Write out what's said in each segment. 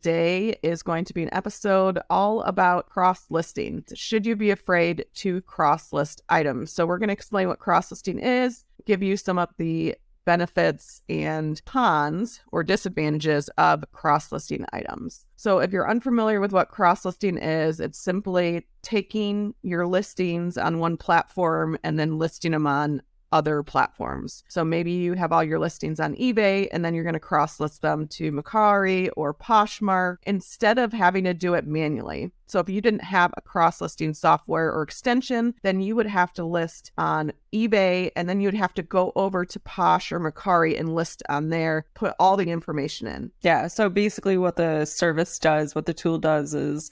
today is going to be an episode all about cross-listing. Should you be afraid to cross-list items? So we're going to explain what cross-listing is, give you some of the benefits and cons or disadvantages of cross-listing items. So if you're unfamiliar with what cross-listing is, it's simply taking your listings on one platform and then listing them on other platforms. So maybe you have all your listings on eBay and then you're going to cross-list them to Mercari or Poshmark instead of having to do it manually. So if you didn't have a cross-listing software or extension, then you would have to list on eBay and then you'd have to go over to Posh or Mercari and list on there, put all the information in. Yeah, so basically what the service does, what the tool does is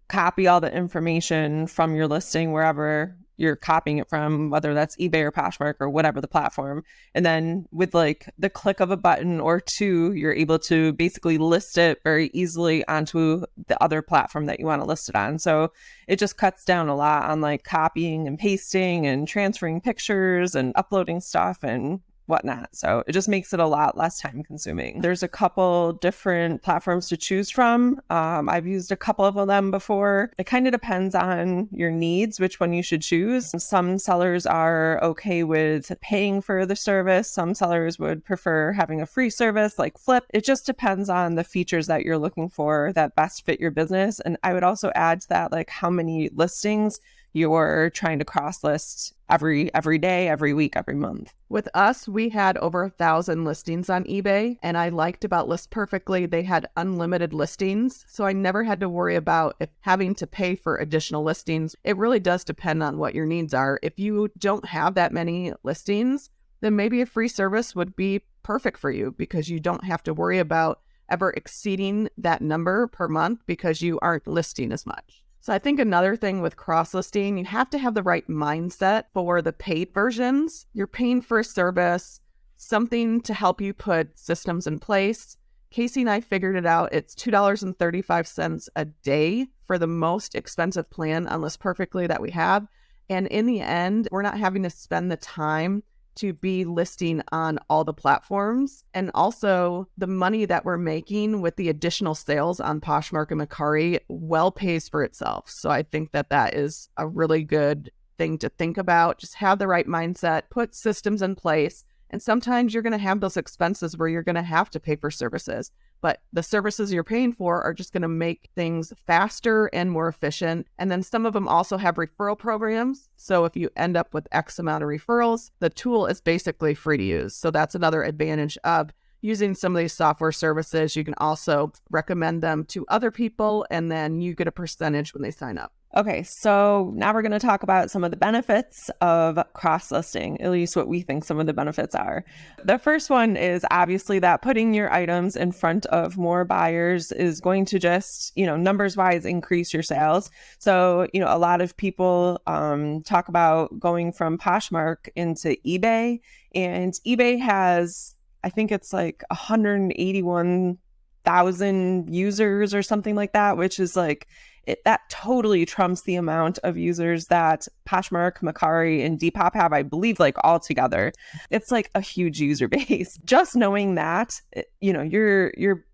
copy all the information from your listing wherever you're copying it from, whether that's eBay or Poshmark or whatever the platform. And then with like the click of a button or two, you're able to basically list it very easily onto the other platform that you want to list it on. So it just cuts down a lot on like copying and pasting and transferring pictures and uploading stuff and whatnot. So it just makes it a lot less time consuming. There's a couple different platforms to choose from. I've used a couple of them before. It kind of depends on your needs, which one you should choose. Some sellers are okay with paying for the service. Some sellers would prefer having a free service like Flip. It just depends on the features that you're looking for that best fit your business. And I would also add to that, like how many listings you're trying to cross list every day, every week, every month. With us, we had over 1,000 listings on eBay, and I liked about List Perfectly, they had unlimited listings. So I never had to worry about having to pay for additional listings. It really does depend on what your needs are. If you don't have that many listings, then maybe a free service would be perfect for you because you don't have to worry about ever exceeding that number per month because you aren't listing as much. So I think another thing with cross-listing, you have to have the right mindset for the paid versions. You're paying for a service, something to help you put systems in place. Casey and I figured it out. It's $2.35 a day for the most expensive plan on List Perfectly that we have. And in the end, we're not having to spend the time to be listing on all the platforms. And also the money that we're making with the additional sales on Poshmark and Mercari well pays for itself. So I think that that is a really good thing to think about. Just have the right mindset, put systems in place. And sometimes you're going to have those expenses where you're going to have to pay for services. But the services you're paying for are just going to make things faster and more efficient. And then some of them also have referral programs. So if you end up with X amount of referrals, the tool is basically free to use. So that's another advantage of using some of these software services. You can also recommend them to other people, and then you get a percentage when they sign up. Okay, so now we're going to talk about some of the benefits of cross-listing, at least what we think some of the benefits are. The first one is obviously that putting your items in front of more buyers is going to just, numbers-wise increase your sales. So, a lot of people talk about going from Poshmark into eBay, and eBay has, I think it's like 181,000 users or something like that, which is like, that totally trumps the amount of users that Poshmark, Mercari, and Depop have, I believe, like all together. It's like a huge user base. Just knowing that, your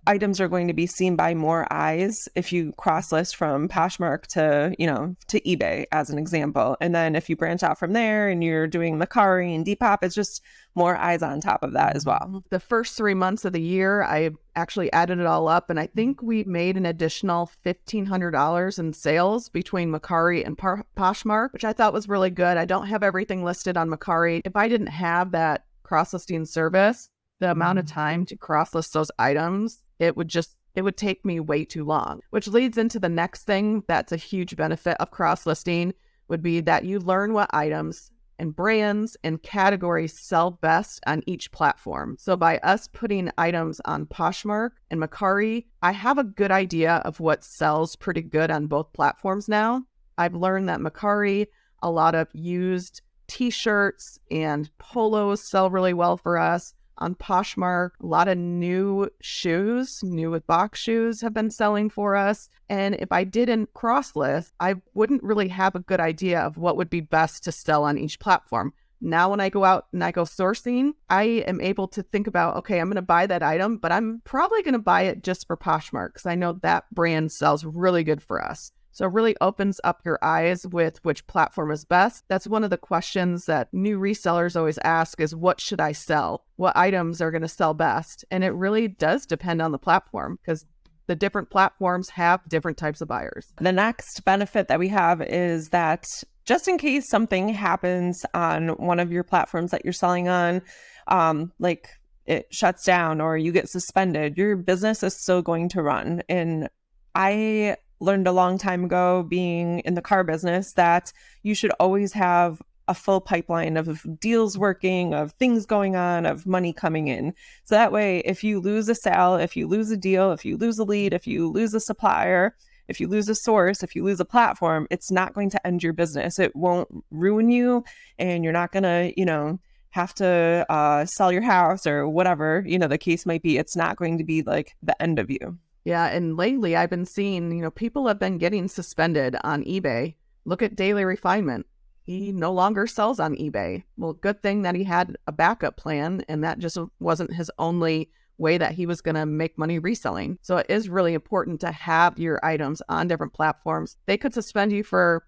items are going to be seen by more eyes if you cross list from Poshmark to eBay as an example. And then if you branch out from there and you're doing Mercari and Depop, it's just more eyes on top of that as well. The first 3 months of the year, I actually added it all up, and I think we made an additional $1,500 in sales between Mercari and Poshmark, which I thought was really good. I don't have everything listed on Mercari. If I didn't have that cross-listing service, the amount of time to cross-list those items, it would take me way too long, which leads into the next thing that's a huge benefit of cross-listing would be that you learn what items and brands and categories sell best on each platform. So by us putting items on Poshmark and Mercari, I have a good idea of what sells pretty good on both platforms now. I've learned that Mercari, a lot of used t-shirts and polos sell really well for us. On Poshmark, a lot of new shoes, new with box shoes have been selling for us. And if I didn't cross list, I wouldn't really have a good idea of what would be best to sell on each platform. Now when I go out and I go sourcing, I am able to think about, okay, I'm going to buy that item, but I'm probably going to buy it just for Poshmark because I know that brand sells really good for us. So it really opens up your eyes with which platform is best. That's one of the questions that new resellers always ask is, what should I sell? What items are going to sell best? And it really does depend on the platform because the different platforms have different types of buyers. The next benefit that we have is that just in case something happens on one of your platforms that you're selling on, like it shuts down or you get suspended, your business is still going to run. And I learned a long time ago, being in the car business, that you should always have a full pipeline of deals working, of things going on, of money coming in. So that way, if you lose a sale, if you lose a deal, if you lose a lead, if you lose a supplier, if you lose a source, if you lose a platform, it's not going to end your business. It won't ruin you, and you're not going to, have to sell your house or whatever, the case might be. It's not going to be like the end of you. Yeah, and lately I've been seeing, people have been getting suspended on eBay. Look at Daily Refinement. He no longer sells on eBay. Well, good thing that he had a backup plan, and that just wasn't his only way that he was going to make money reselling. So it is really important to have your items on different platforms. They could suspend you for,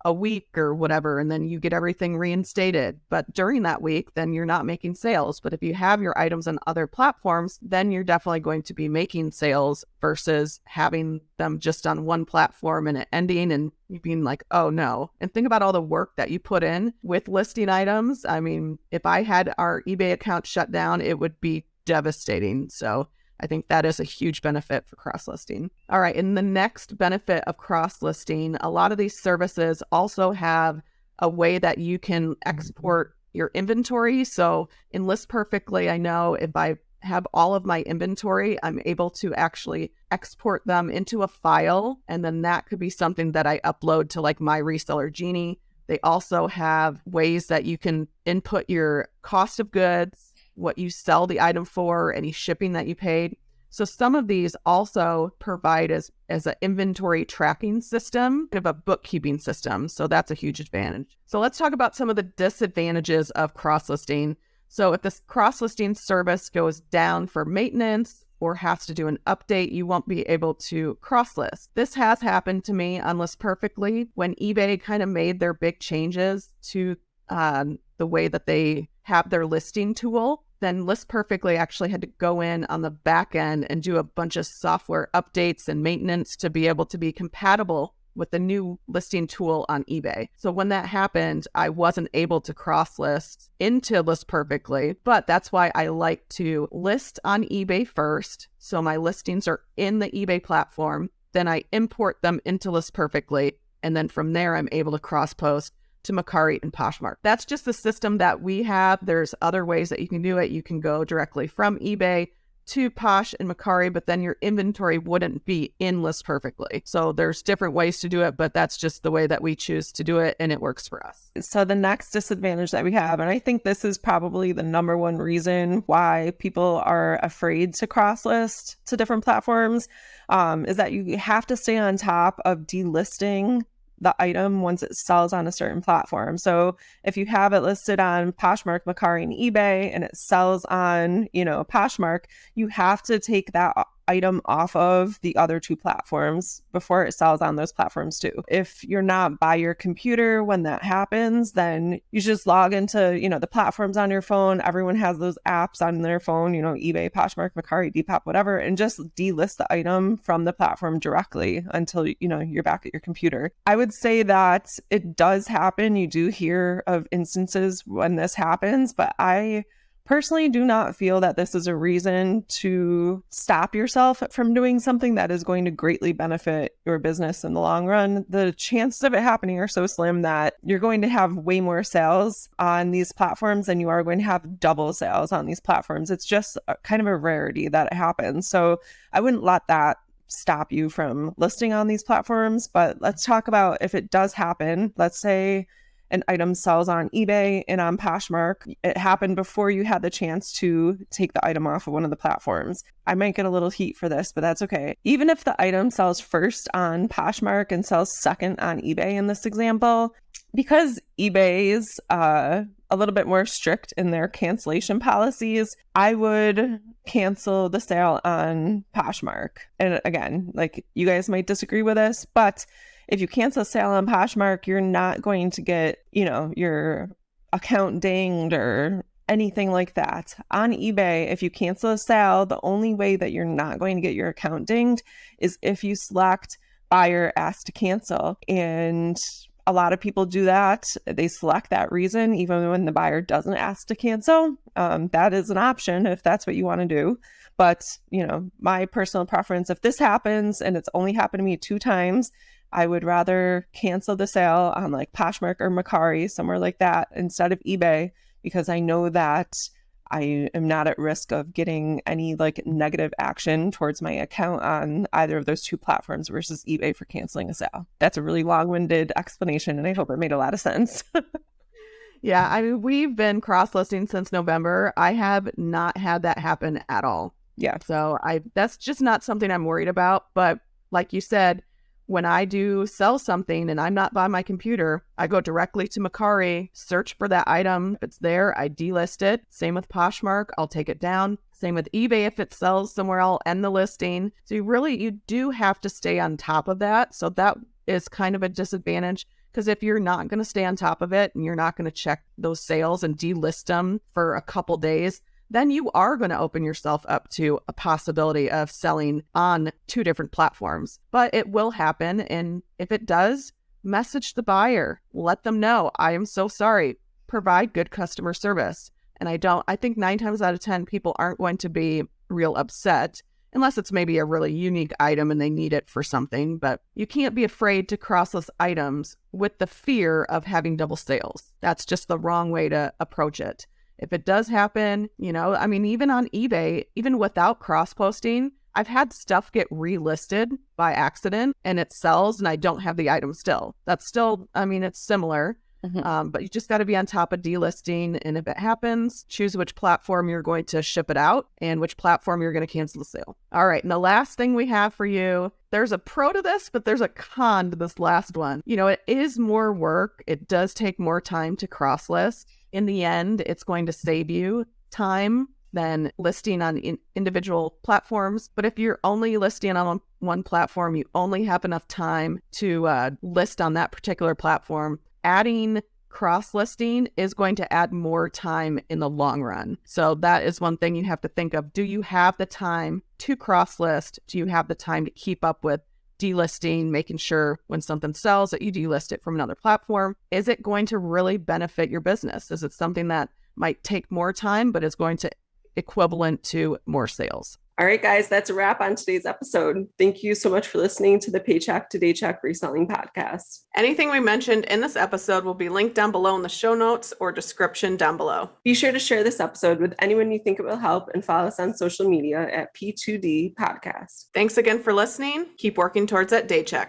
a week or whatever, and then you get everything reinstated. But during that week, then you're not making sales. But if you have your items on other platforms, then you're definitely going to be making sales versus having them just on one platform and it ending and you being like, oh no. And think about all the work that you put in with listing items. I mean, if I had our eBay account shut down, it would be devastating. So I think that is a huge benefit for cross-listing. All right. And the next benefit of cross-listing, a lot of these services also have a way that you can export your inventory. So in List Perfectly, I know if I have all of my inventory, I'm able to actually export them into a file. And then that could be something that I upload to like my reseller Genie. They also have ways that you can input your cost of goods, what you sell the item for, any shipping that you paid. So some of these also provide as an inventory tracking system, kind of a bookkeeping system. So that's a huge advantage. So let's talk about some of the disadvantages of cross-listing. So if this cross-listing service goes down for maintenance or has to do an update, you won't be able to cross-list. This has happened to me on List Perfectly when eBay kind of made their big changes to the way that they have their listing tool. Then List Perfectly actually had to go in on the back end and do a bunch of software updates and maintenance to be able to be compatible with the new listing tool on eBay. So when that happened, I wasn't able to cross-list into List Perfectly, but that's why I like to list on eBay first. So my listings are in the eBay platform, then I import them into List Perfectly, and then from there I'm able to cross-post to Mercari and Poshmark. That's just the system that we have. There's other ways that you can do it. You can go directly from eBay to Posh and Mercari, but then your inventory wouldn't be in List Perfectly. So there's different ways to do it, but that's just the way that we choose to do it, and it works for us. So the next disadvantage that we have, and I think this is probably the number one reason why people are afraid to cross-list to different platforms, is that you have to stay on top of delisting the item once it sells on a certain platform. So if you have it listed on Poshmark, Mercari, and eBay, and it sells on, Poshmark, you have to take that item off of the other two platforms before it sells on those platforms too. If you're not by your computer when that happens, then you just log into, the platforms on your phone. Everyone has those apps on their phone, eBay, Poshmark, Mercari, Depop, whatever, and just delist the item from the platform directly until, you're back at your computer. I would say that it does happen. You do hear of instances when this happens, but I personally do not feel that this is a reason to stop yourself from doing something that is going to greatly benefit your business in the long run. The chances of it happening are so slim that you're going to have way more sales on these platforms than you are going to have double sales on these platforms. It's just kind of a rarity that it happens. So I wouldn't let that stop you from listing on these platforms. But let's talk about if it does happen. Let's say an item sells on eBay and on Poshmark. It happened before you had the chance to take the item off of one of the platforms. I might get a little heat for this, but that's okay. Even if the item sells first on Poshmark and sells second on eBay in this example, because eBay's a little bit more strict in their cancellation policies, I would cancel the sale on Poshmark. And again, like, you guys might disagree with this, but if you cancel a sale on Poshmark, you're not going to get, your account dinged or anything like that. On eBay, if you cancel a sale, the only way that you're not going to get your account dinged is if you select buyer asked to cancel. And a lot of people do that. They select that reason even when the buyer doesn't ask to cancel. That is an option if that's what you want to do. But, my personal preference, if this happens, and it's only happened to me 2 times, I would rather cancel the sale on like Poshmark or Mercari, somewhere like that, instead of eBay, because I know that I am not at risk of getting any like negative action towards my account on either of those 2 platforms versus eBay for canceling a sale. That's a really long-winded explanation, and I hope it made a lot of sense. Yeah, I mean, we've been cross-listing since November. I have not had that happen at all. Yeah. So that's just not something I'm worried about. But like you said, when I do sell something and I'm not by my computer, I go directly to Mercari, search for that item. If it's there, I delist it. Same with Poshmark, I'll take it down. Same with eBay. If it sells somewhere, I'll end the listing. So you do have to stay on top of that. So that is kind of a disadvantage, because if you're not going to stay on top of it and you're not going to check those sales and delist them for a couple days, then you are going to open yourself up to a possibility of selling on 2 different platforms. But it will happen. And if it does, message the buyer. Let them know, I am so sorry. Provide good customer service. And I think 9 times out of 10, people aren't going to be real upset unless it's maybe a really unique item and they need it for something. But you can't be afraid to crosslist items with the fear of having double sales. That's just the wrong way to approach it. If it does happen, even on eBay, even without cross-posting, I've had stuff get relisted by accident and it sells and I don't have the item still. That's still, it's similar, but you just got to be on top of delisting. And if it happens, choose which platform you're going to ship it out and which platform you're going to cancel the sale. All right. And the last thing we have for you, there's a pro to this, but there's a con to this last one. It is more work. It does take more time to cross-list. In the end, it's going to save you time than listing on individual platforms. But if you're only listing on one platform, you only have enough time to list on that particular platform. Adding cross-listing is going to add more time in the long run. So that is one thing you have to think of. Do you have the time to cross-list? Do you have the time to keep up with delisting, making sure when something sells that you delist it from another platform? Is it going to really benefit your business? Is it something that might take more time, but is going to equivalent to more sales? All right, guys, that's a wrap on today's episode. Thank you so much for listening to the Paycheck to Daycheck Reselling Podcast. Anything we mentioned in this episode will be linked down below in the show notes or description down below. Be sure to share this episode with anyone you think it will help and follow us on social media at P2D Podcast. Thanks again for listening. Keep working towards that Daycheck.